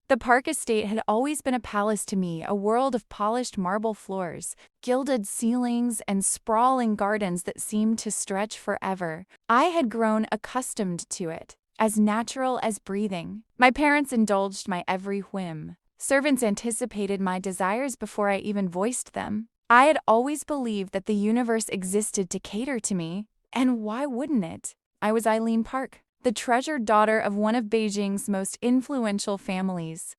The Park estate had always been a palace to me, a world of polished marble floors, gilded ceilings, and sprawling gardens that seemed to stretch forever. I had grown accustomed to it, as natural as breathing. My parents indulged my every whim. Servants anticipated my desires before I even voiced them. I had always believed that the universe existed to cater to me, and why wouldn't it? I was Eileen Park, the treasured daughter of one of Beijing's most influential families.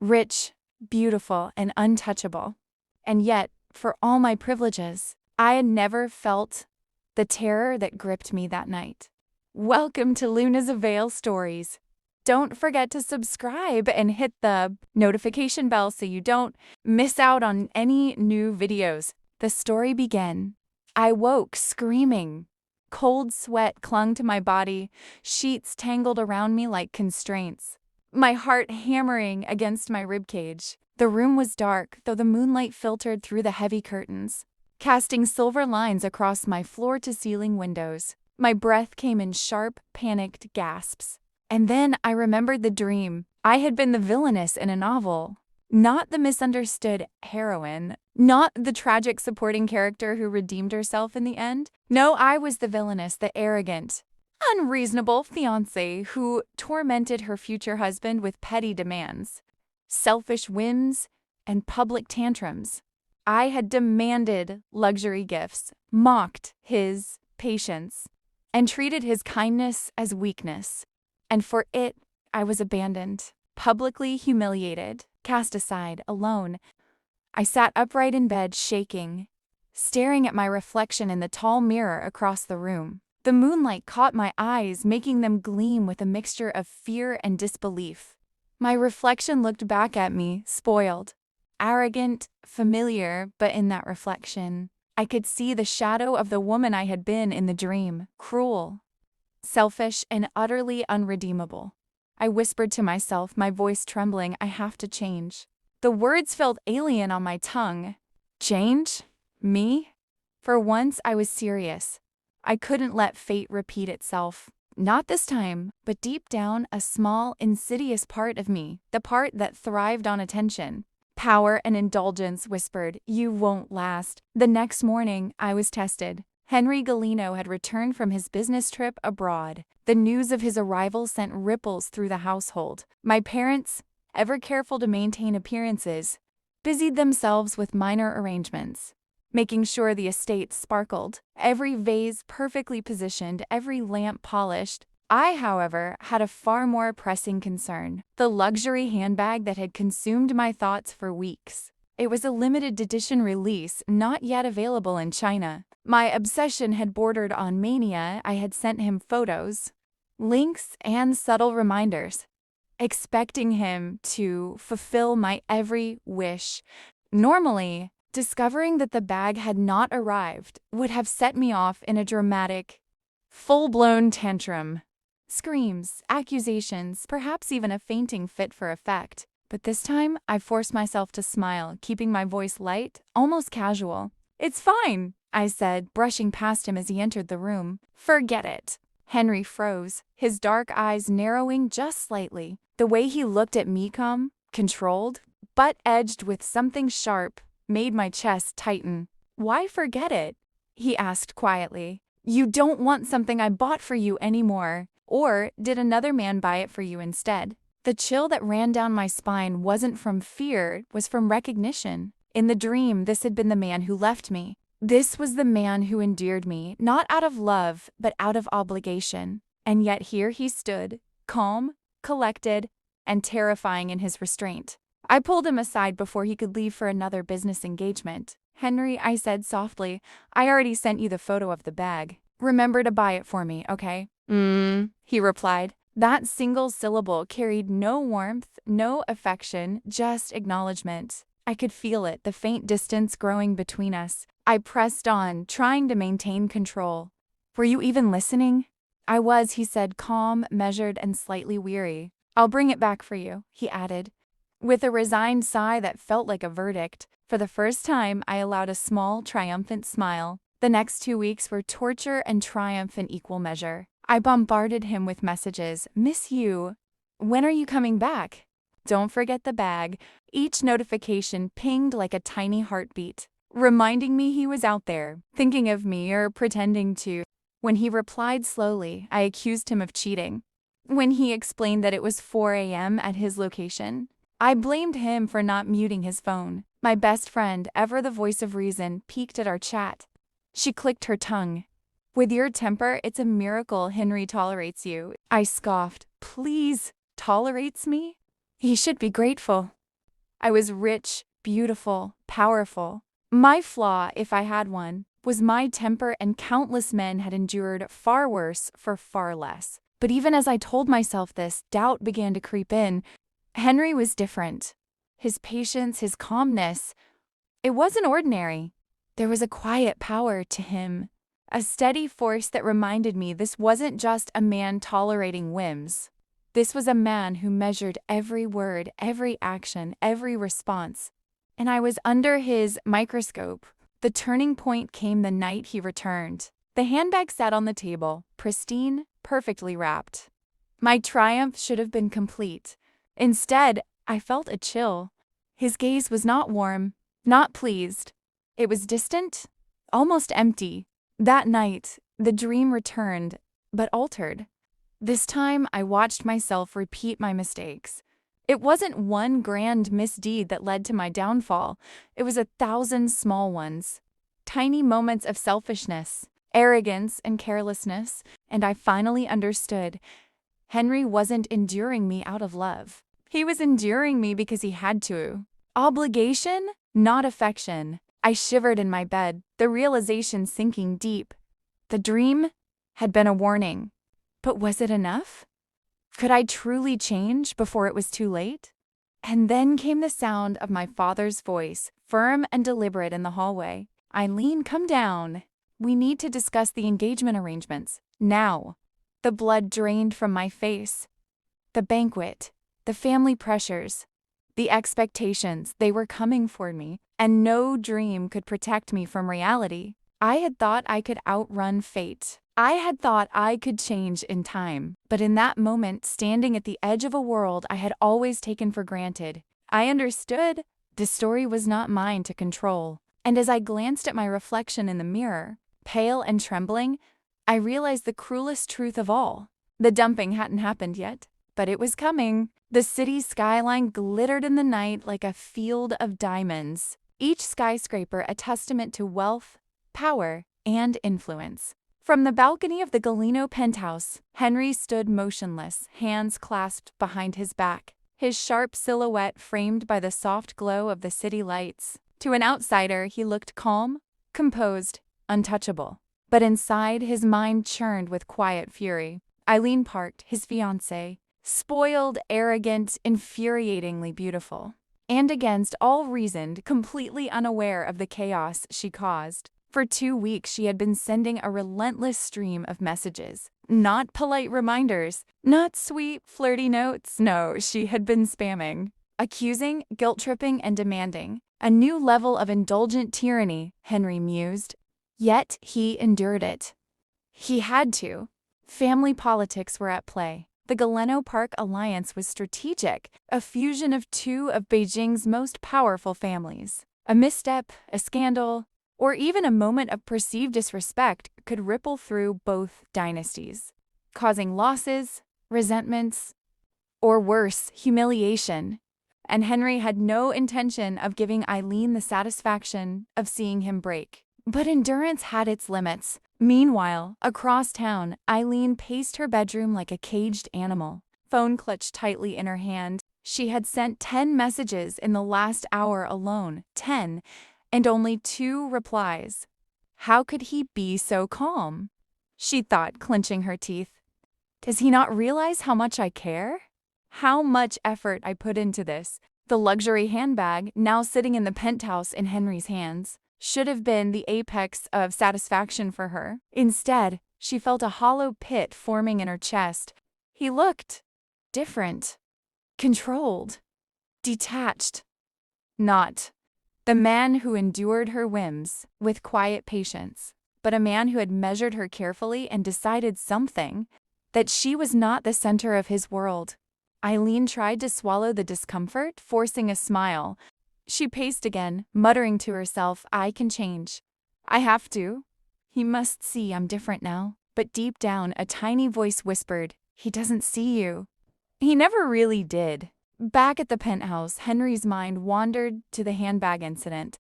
Rich, beautiful, and untouchable. And yet, for all my privileges, I had never felt the terror that gripped me that night. Welcome to Luna's Avail Stories. Don't forget to subscribe and hit the notification bell so you don't miss out on any new videos. The story began. I woke screaming. Cold sweat clung to my body, sheets tangled around me like constraints, my heart hammering against my ribcage. The room was dark, though the moonlight filtered through the heavy curtains, casting silver lines across my floor-to-ceiling windows. My breath came in sharp, panicked gasps. And then I remembered the dream. I had been the villainess in a novel. Not the misunderstood heroine. Not the tragic supporting character who redeemed herself in the end. No, I was the villainess, the arrogant, unreasonable fiancé who tormented her future husband with petty demands, selfish whims, and public tantrums. I had demanded luxury gifts, mocked his patience, and treated his kindness as weakness. And for it, I was abandoned, publicly humiliated, cast aside, alone. I sat upright in bed, shaking, staring at my reflection in the tall mirror across the room. The moonlight caught my eyes, making them gleam with a mixture of fear and disbelief. My reflection looked back at me, spoiled, arrogant, familiar, but in that reflection, I could see the shadow of the woman I had been in the dream, cruel, selfish, and utterly unredeemable. I whispered to myself, my voice trembling, I have to change. The words felt alien on my tongue. Change? Me? For once, I was serious. I couldn't let fate repeat itself. Not this time, but deep down, a small, insidious part of me, the part that thrived on attention, power, and indulgence, whispered, you won't last. The next morning, I was tested. Henry Galeno had returned from his business trip abroad. The news of his arrival sent ripples through the household. My parents, ever careful to maintain appearances, busied themselves with minor arrangements, making sure the estate sparkled, every vase perfectly positioned, every lamp polished. I, however, had a far more pressing concern, the luxury handbag that had consumed my thoughts for weeks. It was a limited edition release, not yet available in China. My obsession had bordered on mania. I had sent him photos, links, and subtle reminders, expecting him to fulfill my every wish. Normally, discovering that the bag had not arrived would have set me off in a dramatic, full-blown tantrum. Screams, accusations, perhaps even a fainting fit for effect. But this time, I forced myself to smile, keeping my voice light, almost casual. It's fine, I said, brushing past him as he entered the room. Forget it. Henry froze, his dark eyes narrowing just slightly. The way he looked at me, calm, controlled, but edged with something sharp, made my chest tighten. Why forget it? He asked quietly. You don't want something I bought for you anymore. Or did another man buy it for you instead? The chill that ran down my spine wasn't from fear, it was from recognition. In the dream, this had been the man who left me. This was the man who endeared me, not out of love, but out of obligation. And yet here he stood, calm, collected, and terrifying in his restraint. I pulled him aside before he could leave for another business engagement. Henry, I said softly, I already sent you the photo of the bag. Remember to buy it for me, okay? He replied. That single syllable carried no warmth, no affection, just acknowledgement. I could feel it, the faint distance growing between us. I pressed on, trying to maintain control. Were you even listening? I was, he said, calm, measured, and slightly weary. I'll bring it back for you, he added. With a resigned sigh that felt like a verdict, for the first time I allowed a small, triumphant smile. The next 2 weeks were torture and triumph in equal measure. I bombarded him with messages. Miss you. When are you coming back? Don't forget the bag. Each notification pinged like a tiny heartbeat, reminding me he was out there, thinking of me or pretending to. When he replied slowly, I accused him of cheating. When he explained that it was 4 a.m. at his location, I blamed him for not muting his phone. My best friend, ever the voice of reason, peeked at our chat. She clicked her tongue. With your temper, it's a miracle Henry tolerates you. I scoffed. Please, tolerates me? He should be grateful. I was rich, beautiful, powerful. My flaw, if I had one, was my temper, and countless men had endured far worse for far less. But even as I told myself this, doubt began to creep in. Henry was different. His patience, his calmness, it wasn't ordinary. There was a quiet power to him, a steady force that reminded me this wasn't just a man tolerating whims. This was a man who measured every word, every action, every response. And I was under his microscope. The turning point came the night he returned. The handbag sat on the table, pristine, perfectly wrapped. My triumph should have been complete. Instead, I felt a chill. His gaze was not warm, not pleased. It was distant, almost empty. That night, the dream returned, but altered. This time, I watched myself repeat my mistakes. It wasn't one grand misdeed that led to my downfall. It was 1,000 small ones. Tiny moments of selfishness, arrogance, and carelessness, and I finally understood. Henry wasn't enduring me out of love. He was enduring me because he had to. Obligation, not affection. I shivered in my bed, the realization sinking deep. The dream had been a warning. But was it enough? Could I truly change before it was too late? And then came the sound of my father's voice, firm and deliberate in the hallway. Eileen, come down. We need to discuss the engagement arrangements. Now. The blood drained from my face. The banquet, the family pressures, the expectations, they were coming for me, and no dream could protect me from reality. I had thought I could outrun fate. I had thought I could change in time. But in that moment, standing at the edge of a world I had always taken for granted, I understood the story was not mine to control. And as I glanced at my reflection in the mirror, pale and trembling, I realized the cruelest truth of all. The dumping hadn't happened yet, but it was coming. The city's skyline glittered in the night like a field of diamonds, each skyscraper a testament to wealth, power, and influence. From the balcony of the Galeno penthouse, Henry stood motionless, hands clasped behind his back, his sharp silhouette framed by the soft glow of the city lights. To an outsider, he looked calm, composed, untouchable. But inside, his mind churned with quiet fury. Eileen Park, his fiancée, spoiled, arrogant, infuriatingly beautiful, and against all reason, completely unaware of the chaos she caused. For 2 weeks, she had been sending a relentless stream of messages. Not polite reminders, not sweet, flirty notes. No, she had been spamming. Accusing, guilt-tripping, and demanding. A new level of indulgent tyranny, Henry mused. Yet he endured it. He had to. Family politics were at play. The Galeno Park alliance was strategic, a fusion of two of Beijing's most powerful families. A misstep, a scandal, or even a moment of perceived disrespect could ripple through both dynasties, causing losses, resentments, or worse, humiliation. And Henry had no intention of giving Eileen the satisfaction of seeing him break. But endurance had its limits. Meanwhile, across town, Eileen paced her bedroom like a caged animal, phone clutched tightly in her hand. She had sent 10 messages in the last hour alone, 10, and only 2 replies. How could he be so calm? She thought, clenching her teeth. Does he not realize how much I care? How much effort I put into this? The luxury handbag, now sitting in the penthouse in Henry's hands, should have been the apex of satisfaction for her. Instead, she felt a hollow pit forming in her chest. He looked different, controlled, detached. Not the man who endured her whims with quiet patience, but a man who had measured her carefully and decided something, that she was not the center of his world. Eileen tried to swallow the discomfort, forcing a smile. She paced again, muttering to herself, I can change. I have to. He must see I'm different now. But deep down, a tiny voice whispered, he doesn't see you. He never really did. Back at the penthouse, Henry's mind wandered to the handbag incident.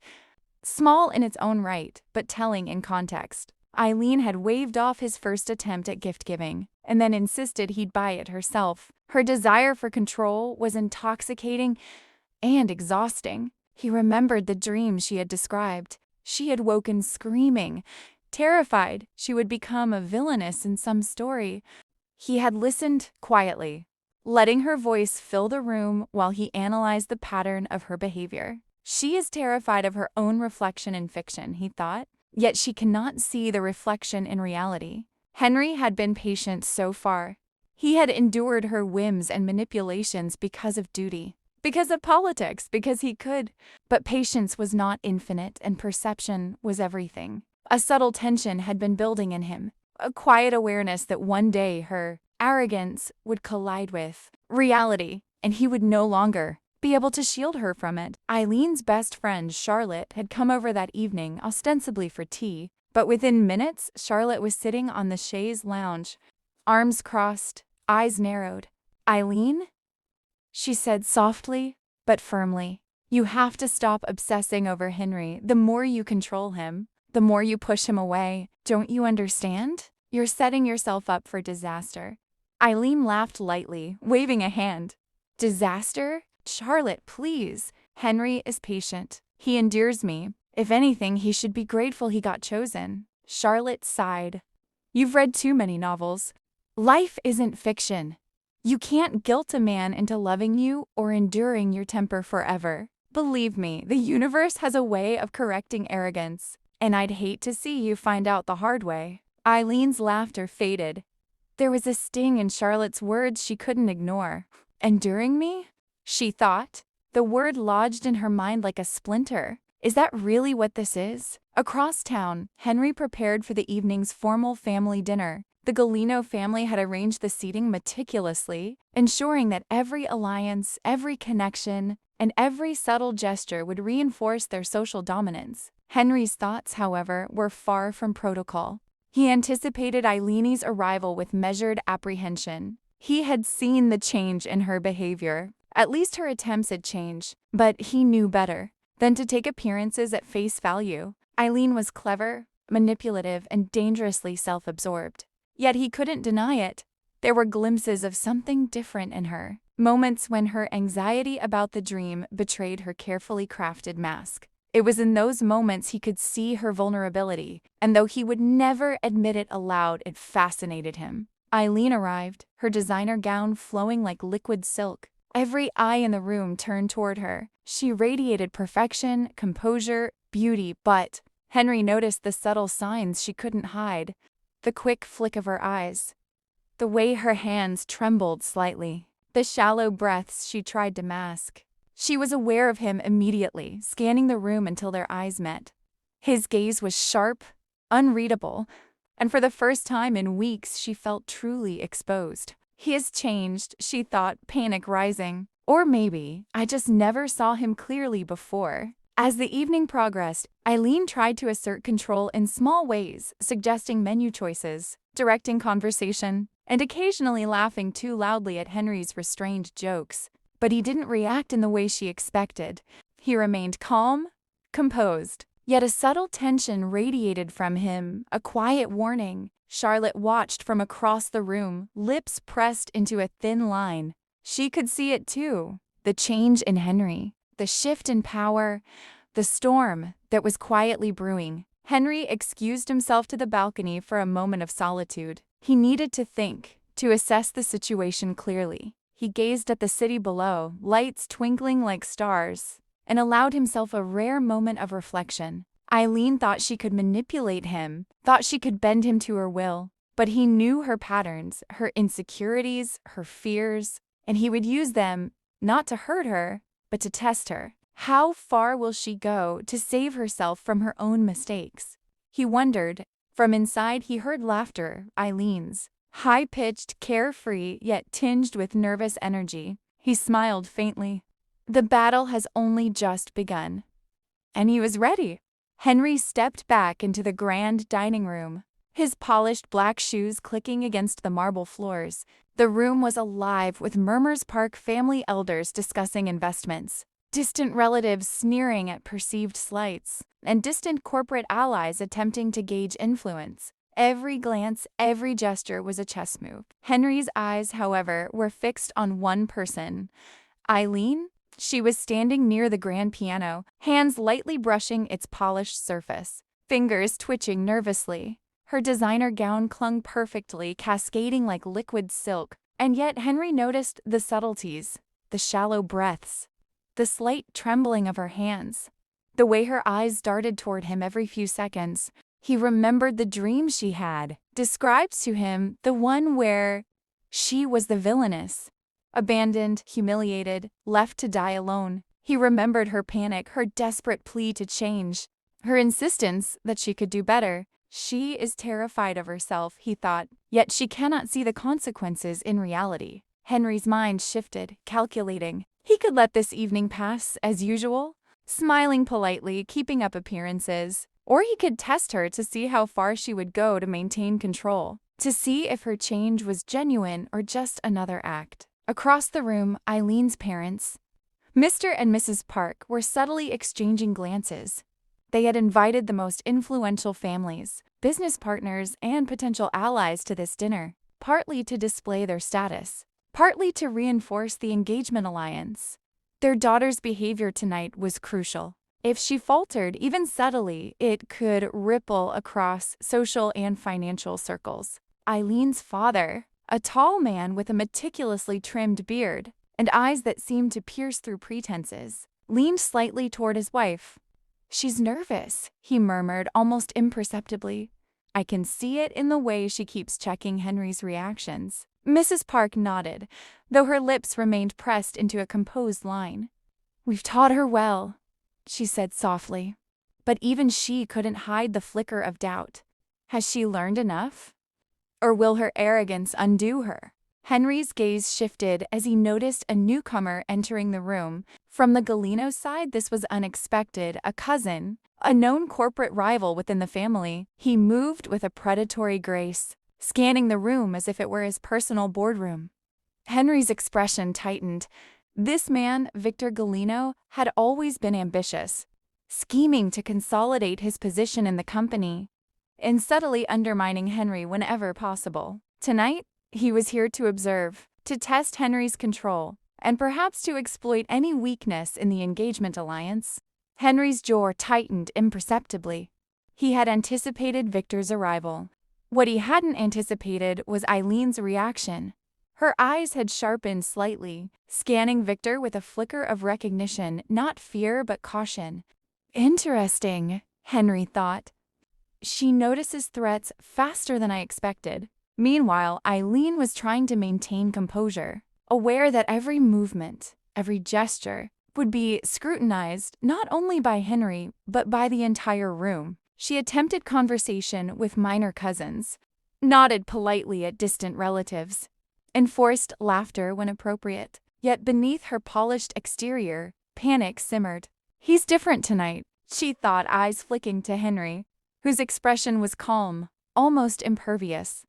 Small in its own right, but telling in context. Eileen had waved off his first attempt at gift-giving, and then insisted he'd buy it herself. Her desire for control was intoxicating and exhausting. He remembered the dream she had described. She had woken screaming, terrified she would become a villainess in some story. He had listened quietly, letting her voice fill the room while he analyzed the pattern of her behavior. She is terrified of her own reflection in fiction, he thought, yet she cannot see the reflection in reality. Henry had been patient so far. He had endured her whims and manipulations because of duty, because of politics, because he could. But patience was not infinite, and perception was everything. A subtle tension had been building in him, a quiet awareness that one day her arrogance would collide with reality, and he would no longer be able to shield her from it. Eileen's best friend, Charlotte, had come over that evening, ostensibly for tea, but within minutes, Charlotte was sitting on the chaise lounge, arms crossed, eyes narrowed. Eileen? She said softly, but firmly. You have to stop obsessing over Henry. The more you control him, the more you push him away. Don't you understand? You're setting yourself up for disaster. Eileen laughed lightly, waving a hand. Disaster? Charlotte, please. Henry is patient. He endures me. If anything, he should be grateful he got chosen. Charlotte sighed. You've read too many novels. Life isn't fiction. You can't guilt a man into loving you or enduring your temper forever. Believe me, the universe has a way of correcting arrogance, and I'd hate to see you find out the hard way. Eileen's laughter faded. There was a sting in Charlotte's words she couldn't ignore. Enduring me? She thought. The word lodged in her mind like a splinter. Is that really what this is? Across town, Henry prepared for the evening's formal family dinner. The Galeno family had arranged the seating meticulously, ensuring that every alliance, every connection, and every subtle gesture would reinforce their social dominance. Henry's thoughts, however, were far from protocol. He anticipated Eileen's arrival with measured apprehension. He had seen the change in her behavior. At least her attempts had changed, but he knew better than to take appearances at face value. Eileen was clever, manipulative, and dangerously self-absorbed. Yet he couldn't deny it. There were glimpses of something different in her, moments when her anxiety about the dream betrayed her carefully crafted mask. It was in those moments he could see her vulnerability, and though he would never admit it aloud, it fascinated him. Eileen arrived, her designer gown flowing like liquid silk. Every eye in the room turned toward her. She radiated perfection, composure, beauty, but Henry noticed the subtle signs she couldn't hide. The quick flick of her eyes, the way her hands trembled slightly, the shallow breaths she tried to mask. She was aware of him immediately, scanning the room until their eyes met. His gaze was sharp, unreadable, and for the first time in weeks she felt truly exposed. He has changed, she thought, panic rising. Or maybe I just never saw him clearly before. As the evening progressed, Eileen tried to assert control in small ways, suggesting menu choices, directing conversation, and occasionally laughing too loudly at Henry's restrained jokes. But he didn't react in the way she expected. He remained calm, composed, yet a subtle tension radiated from him, a quiet warning. Charlotte watched from across the room, lips pressed into a thin line. She could see it too, the change in Henry, the shift in power, the storm that was quietly brewing. Henry excused himself to the balcony for a moment of solitude. He needed to think, to assess the situation clearly. He gazed at the city below, lights twinkling like stars, and allowed himself a rare moment of reflection. Eileen thought she could manipulate him, thought she could bend him to her will, but he knew her patterns, her insecurities, her fears, and he would use them, not to hurt her, but to test her. How far will she go to save herself from her own mistakes? He wondered. From inside he heard laughter, Eileen's, high-pitched, carefree, yet tinged with nervous energy. He smiled faintly. The battle has only just begun. And he was ready. Henry stepped back into the grand dining room, his polished black shoes clicking against the marble floors. The room was alive with Murmurs Park family elders discussing investments, distant relatives sneering at perceived slights, and distant corporate allies attempting to gauge influence. Every glance, every gesture was a chess move. Henry's eyes, however, were fixed on one person. Eileen? She was standing near the grand piano, hands lightly brushing its polished surface, fingers twitching nervously. Her designer gown clung perfectly, cascading like liquid silk, and yet Henry noticed the subtleties, the shallow breaths, the slight trembling of her hands, the way her eyes darted toward him every few seconds. He remembered the dream she had, described to him, the one where she was the villainess, abandoned, humiliated, left to die alone. He remembered her panic, her desperate plea to change, her insistence that she could do better. She is terrified of herself, he thought, yet she cannot see the consequences in reality. Henry's mind shifted, calculating. He could let this evening pass as usual, smiling politely, keeping up appearances. Or he could test her to see how far she would go to maintain control, to see if her change was genuine or just another act. Across the room, Eileen's parents, Mr. and Mrs. Park, were subtly exchanging glances. They had invited the most influential families, business partners, and potential allies to this dinner, partly to display their status, partly to reinforce the engagement alliance. Their daughter's behavior tonight was crucial. If she faltered, even subtly, it could ripple across social and financial circles. Eileen's father, a tall man with a meticulously trimmed beard and eyes that seemed to pierce through pretenses, leaned slightly toward his wife. "She's nervous," he murmured almost imperceptibly. "I can see it in the way she keeps checking Henry's reactions." Mrs. Park nodded, though her lips remained pressed into a composed line. "We've taught her well," she said softly. But even she couldn't hide the flicker of doubt. Has she learned enough? Or will her arrogance undo her? Henry's gaze shifted as he noticed a newcomer entering the room. From the Galeno side, this was unexpected, a cousin, a known corporate rival within the family. He moved with a predatory grace, scanning the room as if it were his personal boardroom. Henry's expression tightened. This man, Victor Galeno, had always been ambitious, scheming to consolidate his position in the company, and subtly undermining Henry whenever possible. Tonight, he was here to observe, to test Henry's control, and perhaps to exploit any weakness in the engagement alliance. Henry's jaw tightened imperceptibly. He had anticipated Victor's arrival. What he hadn't anticipated was Eileen's reaction. Her eyes had sharpened slightly, scanning Victor with a flicker of recognition, not fear but caution. Interesting, Henry thought. She notices threats faster than I expected. Meanwhile, Eileen was trying to maintain composure, aware that every movement, every gesture, would be scrutinized not only by Henry, but by the entire room. She attempted conversation with minor cousins, nodded politely at distant relatives, enforced laughter when appropriate. Yet beneath her polished exterior, panic simmered. He's different tonight, she thought, eyes flicking to Henry, whose expression was calm, almost impervious.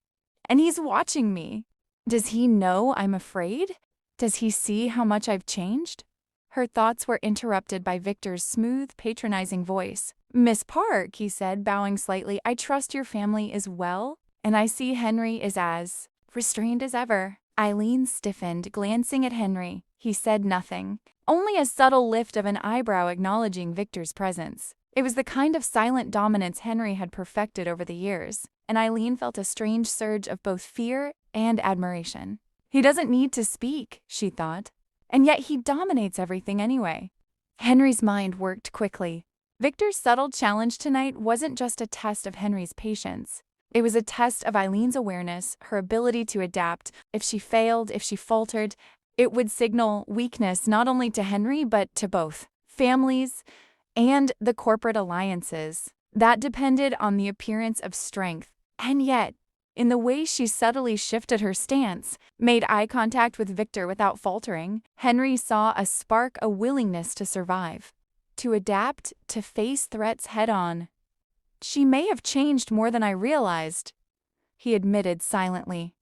And he's watching me. Does he know I'm afraid? Does he see how much I've changed? Her thoughts were interrupted by Victor's smooth, patronizing voice. "Miss Park," he said, bowing slightly, "I trust your family is well, and I see Henry is as restrained as ever." Eileen stiffened, glancing at Henry. He said nothing, only a subtle lift of an eyebrow acknowledging Victor's presence. It was the kind of silent dominance Henry had perfected over the years, and Eileen felt a strange surge of both fear and admiration. He doesn't need to speak, she thought, and yet he dominates everything anyway. Henry's mind worked quickly. Victor's subtle challenge tonight wasn't just a test of Henry's patience. It was a test of Eileen's awareness, her ability to adapt. If she failed, if she faltered, it would signal weakness not only to Henry but to both families and the corporate alliances that depended on the appearance of strength. And yet, in the way she subtly shifted her stance, made eye contact with Victor without faltering, Henry saw a spark, a willingness to survive, to adapt, to face threats head-on. "She may have changed more than I realized," he admitted silently.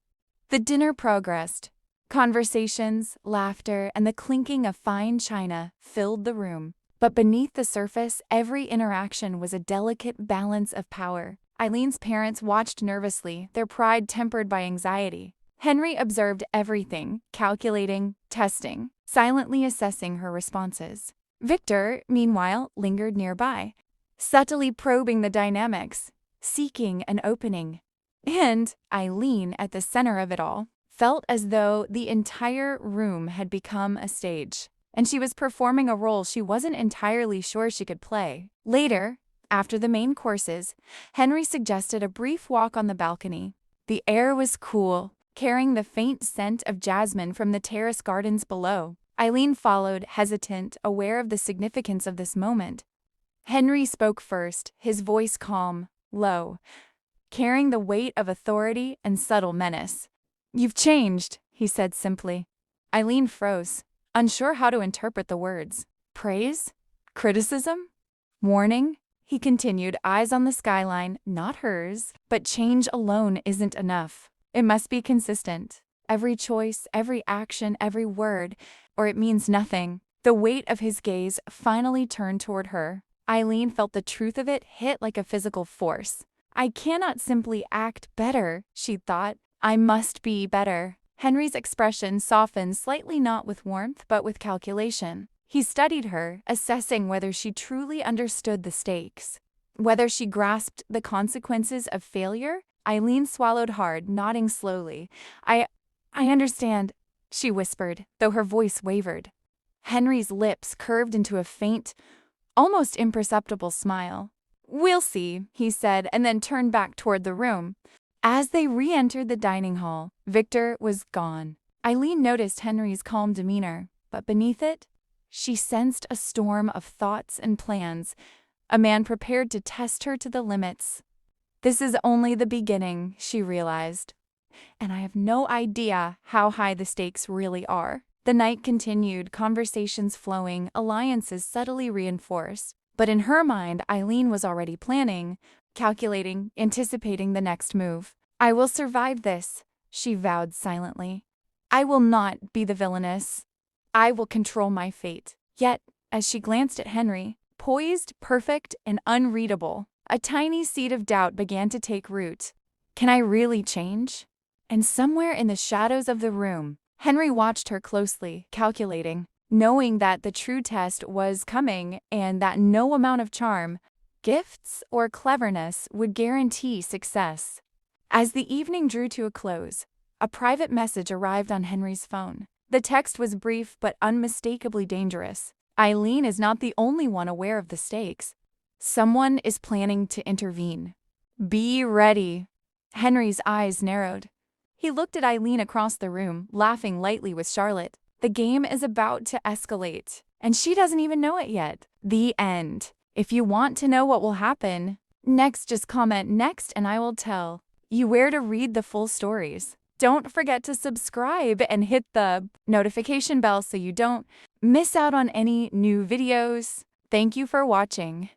The dinner progressed. Conversations, laughter, and the clinking of fine china filled the room. But beneath the surface, every interaction was a delicate balance of power. Eileen's parents watched nervously, their pride tempered by anxiety. Henry observed everything, calculating, testing, silently assessing her responses. Victor, meanwhile, lingered nearby, subtly probing the dynamics, seeking an opening. And Eileen, at the center of it all, felt as though the entire room had become a stage, and she was performing a role she wasn't entirely sure she could play. Later, after the main courses, Henry suggested a brief walk on the balcony. The air was cool, carrying the faint scent of jasmine from the terrace gardens below. Eileen followed, hesitant, aware of the significance of this moment. Henry spoke first, his voice calm, low, carrying the weight of authority and subtle menace. "You've changed," he said simply. Eileen froze, unsure how to interpret the words. Praise? Criticism? Warning? He continued, eyes on the skyline, not hers. But change alone isn't enough. It must be consistent. Every choice, every action, every word, or it means nothing. The weight of his gaze finally turned toward her. Eileen felt the truth of it hit like a physical force. "I cannot simply act better," she thought. "I must be better." Henry's expression softened slightly, not with warmth, but with calculation. He studied her, assessing whether she truly understood the stakes, whether she grasped the consequences of failure. Eileen swallowed hard, nodding slowly. I understand," she whispered, though her voice wavered. Henry's lips curved into a faint, almost imperceptible smile. "We'll see," he said, and then turned back toward the room. As they re-entered the dining hall, Victor was gone. Eileen noticed Henry's calm demeanor, but beneath it, she sensed a storm of thoughts and plans, a man prepared to test her to the limits. This is only the beginning, she realized, and I have no idea how high the stakes really are. The night continued, conversations flowing, alliances subtly reinforced. But in her mind, Eileen was already planning, calculating, anticipating the next move. "I will survive this," she vowed silently. "I will not be the villainess. I will control my fate." Yet, as she glanced at Henry, poised, perfect, and unreadable, a tiny seed of doubt began to take root. Can I really change? And somewhere in the shadows of the room, Henry watched her closely, calculating, knowing that the true test was coming and that no amount of charm, gifts, or cleverness would guarantee success. As the evening drew to a close, a private message arrived on Henry's phone. The text was brief but unmistakably dangerous. Eileen is not the only one aware of the stakes. Someone is planning to intervene. Be ready. Henry's eyes narrowed. He looked at Eileen across the room, laughing lightly with Charlotte. The game is about to escalate, and she doesn't even know it yet. The end. If you want to know what will happen next, just comment next and I will tell you where to read the full stories. Don't forget to subscribe and hit the notification bell so you don't miss out on any new videos. Thank you for watching.